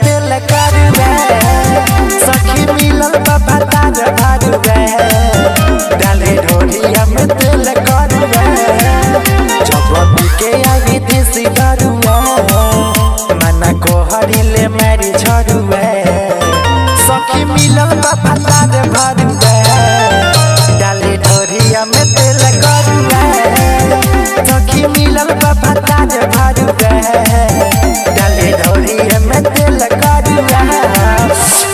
तेल करुए सखी मिलल बाबा ताज भरुए डाले ढोरिया में तेल करुए जब के आगे देसी दरुए मना को हरिले मेरी झरुए सखी मिलल बाबा ताज भरुए डाले ढोरिया में तेल करुए सखी मिलल बाबा ताज भरुए डाले ढोरिया में तेल करुए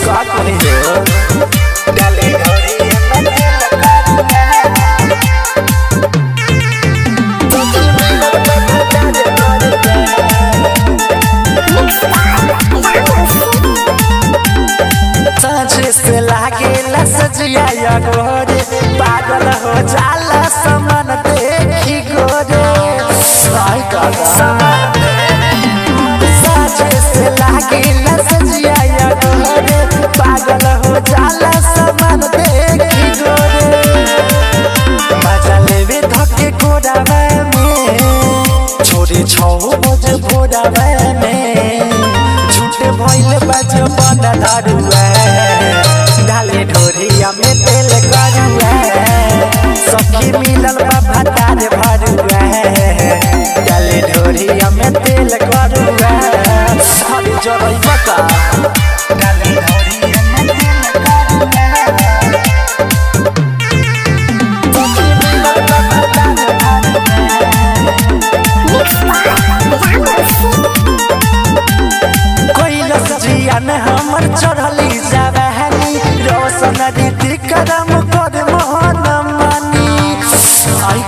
का करे हो डाले ढोरिया में तेल करुए सखी मिलल बाबा ताज भरुए साँझ से लागेला सजिया या गोरे पागल हो जाला समान देखी गोरे साँझ से लागेला सजिया या गोरे पागल हो जाला समान देखी गोरे मजा लेवे धके गोरावे में छोरी 6 बजे भोरावे में झूठे भइल बाज बन धरुए डाले ढोरिया में तेल करुए सखी मिलल बाबा ताज भरुए डाले ढोरिया में तेल करुए सारी जरई बता डाले ढोरिया में तेल करुए सखी मिलल बाबा ताज जियान हमर चढ़ली जाबहनी रोशन दीदी कदम कर मोहन मानी आई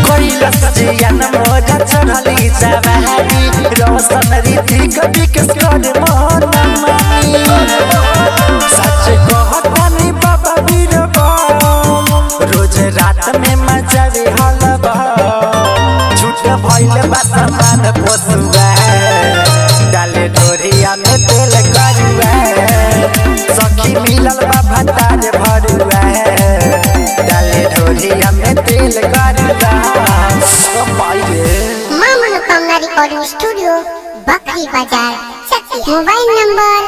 कैलस जियान मोर चढ़ली जाबहनी रोशन दीदी कभी किस कर मोहन मानी सच कहतानी बाबा बीरबा रोज रात में मजा भी हलबा झूठ भइल बा समान पोसुआ डाले ढोरिया में तेल करुए सखी मिलल बाबा ताज भरुए डाले ढोरिया में तेल करुए मां मनोकामना रिकॉर्डिंग स्टूडियो बकरी बाजार चकिया मोबाइल नंबर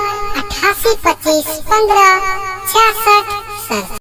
88251566